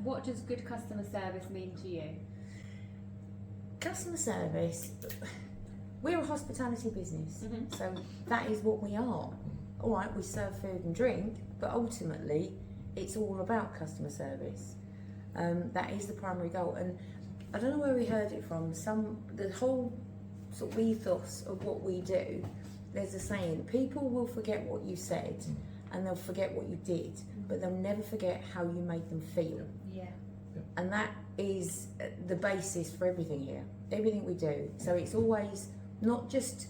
what does good customer service mean to you? Customer service, we're a hospitality business, so that is what we are. All right, we serve food and drink, but ultimately it's all about customer service. That is the primary goal, and I don't know where we heard it from. The whole sort of ethos of what we do. There's a saying: people will forget what you said, and they'll forget what you did, but they'll never forget how you made them feel. Yeah. And that is the basis for everything here, everything we do. So it's always not just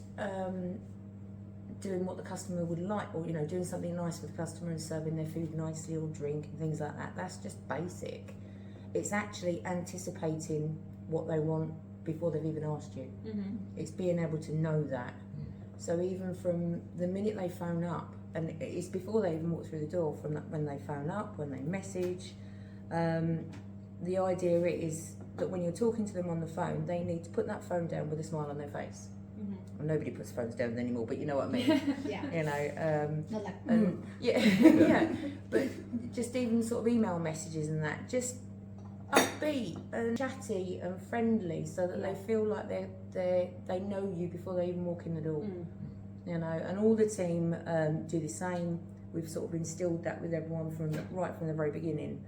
doing what the customer would like, or doing something nice for the customer and serving their food nicely or drink and things like that. That's just basic. It's actually anticipating what they want before they've even asked you. It's being able to know that. So even from the minute they phone up, and it's before they even walk through the door, from when they phone up, when they message, the idea is that when you're talking to them on the phone, they need to put that phone down with a smile on their face. Well, nobody puts phones down anymore, but you know what I mean. Yeah. Not like. Yeah. But just even sort of email messages and that, just upbeat and chatty and friendly, so that they feel like they know you before they even walk in the door. And all the team do the same. We've sort of instilled that with everyone right from the very beginning.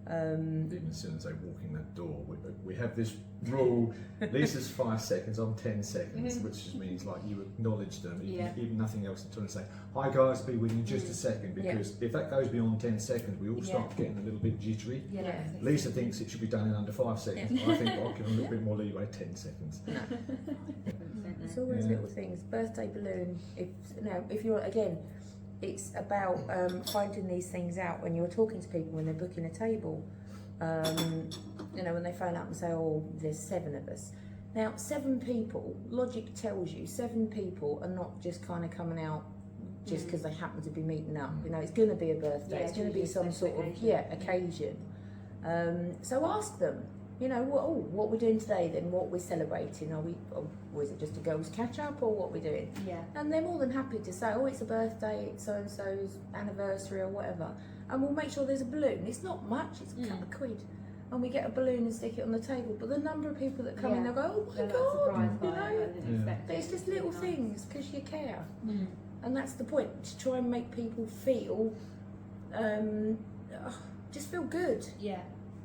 Even as soon as they walk in that door, we have this rule: Lisa's 5 seconds, I'm 10 seconds, which just means like you acknowledge them, even nothing else, until they say, "Hi guys, be with you in just a second," because if that goes beyond 10 seconds, we all start getting a little bit jittery. Lisa thinks it should be done in under 5 seconds. I think I'll give them a little bit more leeway, 10 seconds. It's always little things. Birthday balloon. If you're again. It's about finding these things out when you're talking to people when they're booking a table. When they phone up and say, "Oh, there's 7 of us." Now, 7 people, logic tells you 7 people are not just kind of coming out just because they happen to be meeting up. It's going to be a birthday. It's going to be some sort of occasion. So ask them. What we're doing today then, what we're celebrating, or is it just a girls' catch-up, or what we're doing? And they're more than happy to say, "Oh, it's a birthday, it's so-and-so's anniversary," or whatever. And we'll make sure there's a balloon. It's not much, it's a couple of quid. And we get a balloon and stick it on the table. But the number of people that come in, they'll go, "Oh my God," But it's just little things, because you care. And that's the point, to try and make people feel, just feel good.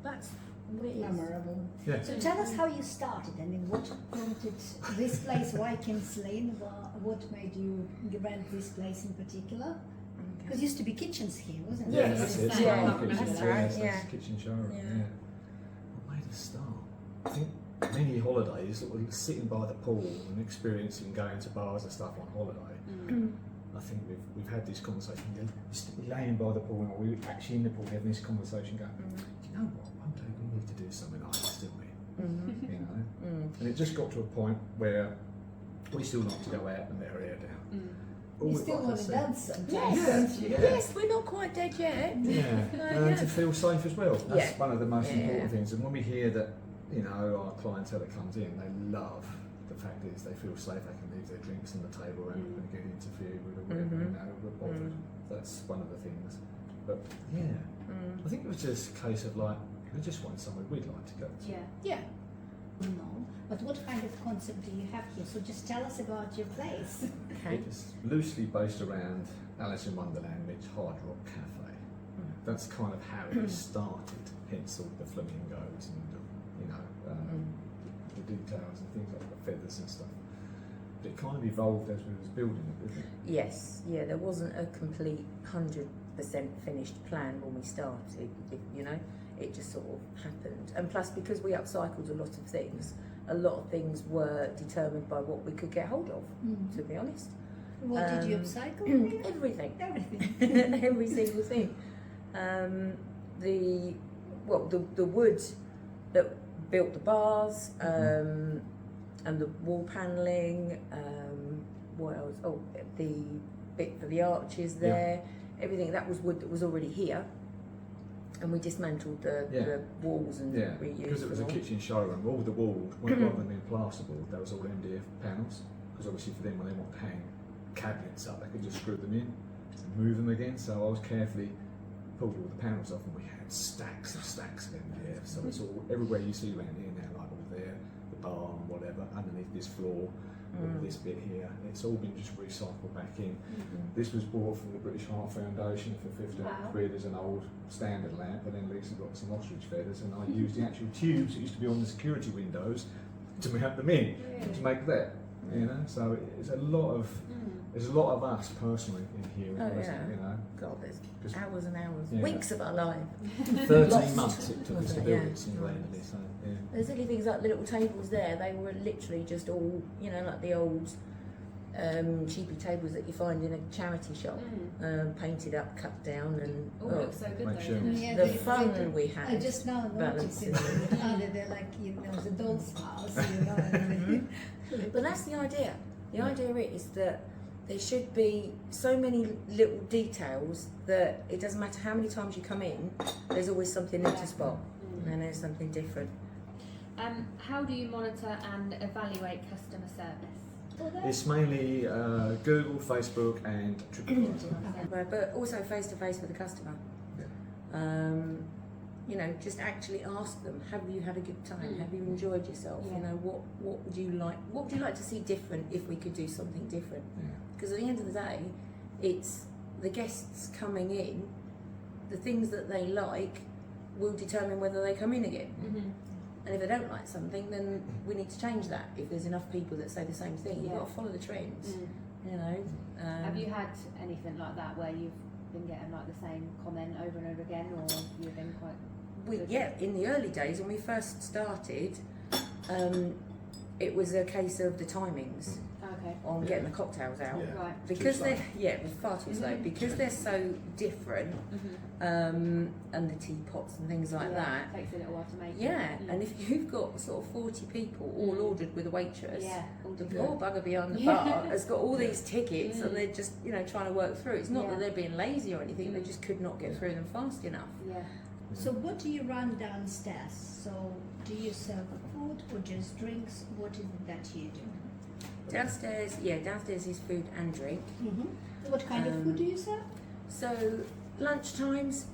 That's memorable. Yeah. So tell us how you started. I mean, what prompted this place? Why King's Lynn? What made you rent this place in particular? Because it used to be kitchens here, wasn't it? Yeah, that's it. That's right. That's kitchen showroom. What made us start? I think many holidays, sort of sitting by the pool and experiencing going to bars and stuff on holiday. I think we've had this conversation. We're laying by the pool, and we were actually in the pool having this conversation, going, "Do you know what? One day we need to do something like this, don't we?" And it just got to a point where we still like to go out and let our hair down. You still want to dance sometimes. Yes, we're not quite dead yet. And to feel safe as well. That's one of the most important things. And when we hear that, our clientele that comes in, they love the fact is they feel safe. They can leave their drinks on the table and get interfered with or whatever. We're bothered. That's one of the things. But I think it was just a case of like, we just want somewhere we'd like to go to. No, but what kind of concept do you have here? So just tell us about your place. It's loosely based around Alice in Wonderland meets Hard Rock Cafe. That's kind of how it started, hence all the flamingos and the details and things like the feathers and stuff. But it kind of evolved as we was building it, didn't it? Yes, there wasn't a complete 100% finished plan when we started, it just sort of happened. And plus, because we upcycled a lot of things were determined by what we could get hold of, to be honest. What did you upcycle? Everything. Everything. Every single thing. The wood that built the bars, and the wall panelling, what else? Oh, the bit for the arches there. Everything that was wood that was already here, and we dismantled the walls and reused because it was a kitchen showroom. All the walls, rather than being plasterboard, there was all MDF panels. Because obviously for them, when they want to hang cabinets up, they could just screw them in and move them again. So I was carefully pulled all the panels off and we had stacks of them there. So it's all everywhere you see around here now, like all there, the bar and whatever, underneath this floor, all this bit here, it's all been just recycled back in. This was bought from the British Heart Foundation for 15 quid as an old standard lamp, and then Lisa got some ostrich feathers, and I used the actual tubes that used to be on the security windows to mount them in to make that. You know, so it's a lot of there's a lot of us personally in here. Oh, You know, God, there's hours and hours, Yeah. weeks of our life. 13 months it took us Wasn't to it? build Yeah. it single-handedly. So yeah. There's only things like the little tables there, they were literally just all, you know, like the old cheapy tables that you find in a charity shop, painted up, cut down, and Oh, it looks so good Make though, sure. doesn't it? Yeah, the they- fun we had. I just now noticed it. They're like, you know, the doll's house, you know. But that's the idea. The idea is that there should be so many little details that it doesn't matter how many times you come in, there's always something new to spot, and there's something different. How do you monitor and evaluate customer service? It's mainly Google, Facebook, and TripAdvisor. But also face to face with the customer. You know, just actually ask them, have you had a good time? Have you enjoyed yourself? You know, what would you like? What would you like to see different if we could do something different? Because at the end of the day, it's the guests coming in, the things that they like will determine whether they come in again. And if they don't like something, then we need to change that. If there's enough people that say the same thing, you've got to follow the trends. You know. Have you had anything like that where you've been getting like the same comment over and over again, or you've been quite? In the early days when we first started, it was a case of the timings on getting the cocktails out. Right. Because it was far too slow. Because they're so different, and the teapots and things like that. It takes a little while to make. And if you've got sort of 40 people all ordered with a waitress, all the different. poor bugger behind the bar has got all these tickets and they're just, you know, trying to work through. It's not that they're being lazy or anything, they just could not get through them fast enough. So what do you run downstairs? So do you serve food or just drinks? What is it that you do? Downstairs is food and drink. What kind of food do you serve? So lunchtimes,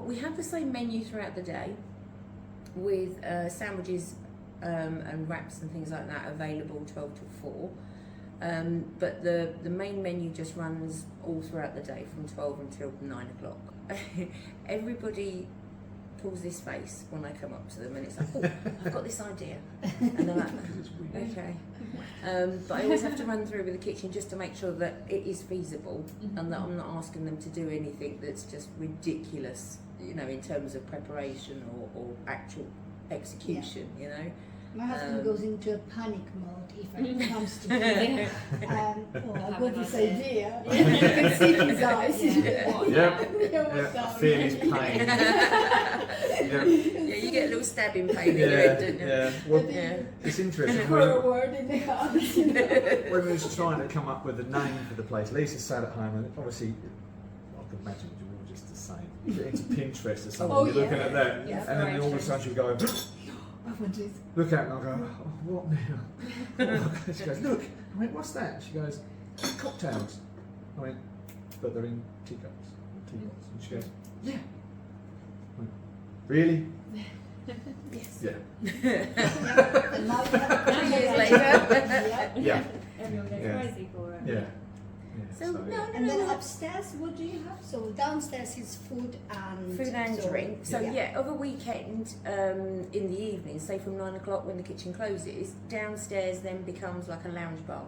we have the same menu throughout the day with sandwiches and wraps and things like that available 12 till 4. But the main menu just runs all throughout the day from 12 until 9 o'clock. Everybody pulls this face when I come up to them and it's like, oh, I've got this idea. And they're like, okay. But I always have to run through with the kitchen just to make sure that it is feasible and that I'm not asking them to do anything that's just ridiculous, you know, in terms of preparation or actual execution, you know. My husband goes into a panic mode if it comes to dinner. I've got this idea. You can see his eyes. I feel his pain. Yeah, you get a little stabbing pain in your head, don't you? Well, it's interesting. For a word in the house. When we was trying to come up with a name for the place, Lisa sat at home and obviously, I can imagine you're all just the same. You get into Pinterest or something, you're looking at that, and then all of a sudden you go, look at it and I go, oh, what now? She goes, look. I went, what's that? She goes, cocktails. I went, but they're in teacups. And she goes, yeah. I went, really? Yes. Yeah. 2 years later. Yeah. Everyone goes crazy for it. Yeah. So, no. And then upstairs, what do you have? So downstairs is food and drink. So over a weekend, in the evening, say from 9 o'clock when the kitchen closes, downstairs then becomes like a lounge bar.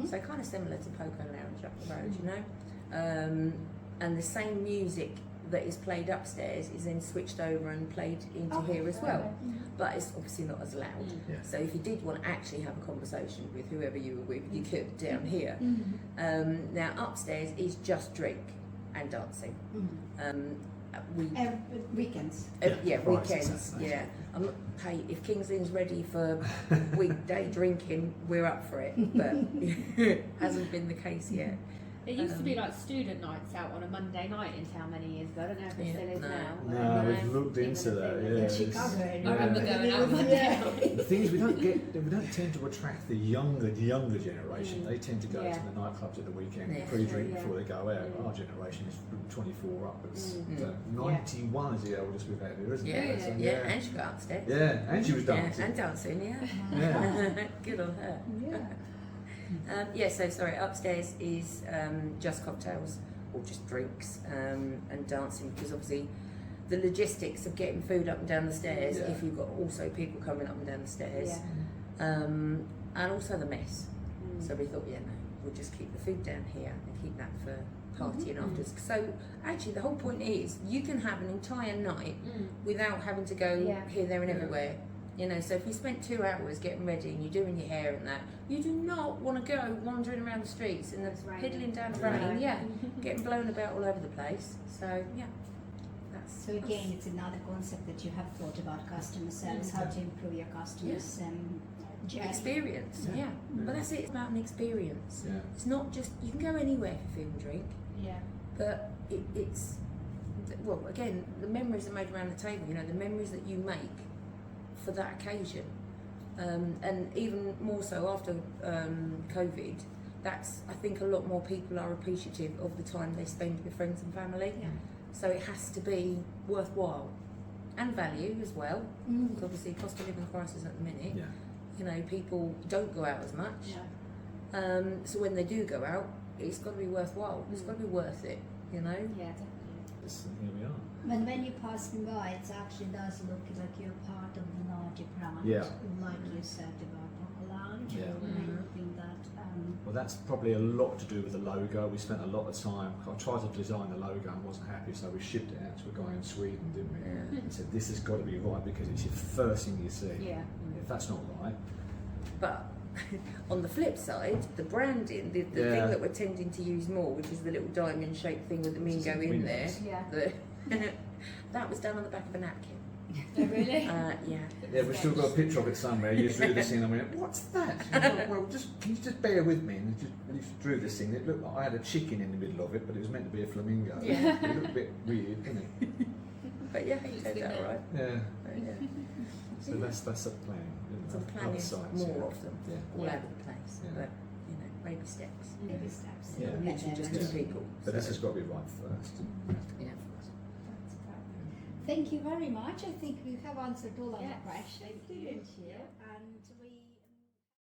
So kind of similar to Poco Lounge up the road, you know. And the same music that is played upstairs is then switched over and played into here as well. But it's obviously not as loud. So if you did want to actually have a conversation with whoever you were with, you could down here. Now upstairs is just drink and dancing. weekends. Weekends. Yeah, I'm not if Kings Lynn's ready for weekday drinking, we're up for it. But hasn't been the case yet. It used to be like student nights out on a Monday night in town many years ago. I don't know if it still is now. No, we've looked into that. In Yeah, Chicago. I remember going out Monday night. the thing is, we don't tend to attract the younger generation. They tend to go to the nightclubs at the weekend, pre-drink before they go out. Our generation is from 24 upwards. 91 is the oldest we've had here, isn't it? So, and she got upstairs. Yeah, and she was dancing. Yeah, and dancing, Yeah. Good on her. Yeah. So sorry, upstairs is just cocktails or just drinks and dancing, because obviously the logistics of getting food up and down the stairs, if you've got also people coming up and down the stairs, and also the mess. So we thought, we'll just keep the food down here and keep that for partying afterwards. So actually the whole point is you can have an entire night without having to go here, there and everywhere. You know, so if you spent 2 hours getting ready and you're doing your hair and that, you do not want to go wandering around the streets and piddling down the rain, getting blown about all over the place. So So again, it's another concept that you have thought about customer service, how to improve your customers' journey. experience. But that's it. It's about an experience. Yeah. It's not just you can go anywhere for food and drink. Yeah. But it's again, the memories are made around the table. You know, the memories that you make for that occasion, and even more so after COVID, I think a lot more people are appreciative of the time they spend with friends and family. So it has to be worthwhile and value as well. Obviously, cost of living crisis at the minute. You know, people don't go out as much. So when they do go out, it's got to be worthwhile. It's got to be worth it. You know. Yeah, definitely. Here we are. And when you're passing by, it actually does look like you're part of the larger brand. Like you said about Poco Lounge, or anything that. Well, that's probably a lot to do with the logo. We spent a lot of time. I tried to design the logo and wasn't happy, so we shipped it out to a guy in Sweden, didn't we? And said, this has got to be right because it's your first thing you see. If that's not right. But on the flip side, the branding, the thing that we're tending to use more, which is the little diamond-shaped thing with the Mingo in there, that was done on the back of a napkin. Oh, really? Yeah, we've still got a picture of it somewhere. You drew this thing and I went, what's that? And I thought, well, can you just bear with me? And you drew this thing. It looked like I had a chicken in the middle of it, but it was meant to be a flamingo. It looked a bit weird, didn't it? But it turned out alright. So that's a plan. So the plan is more of them, all over the place. But, you know, baby steps. Baby steps. Literally just 2 people. But this has got to be right first. Thank you very much. I think we have answered all our questions. Thank you.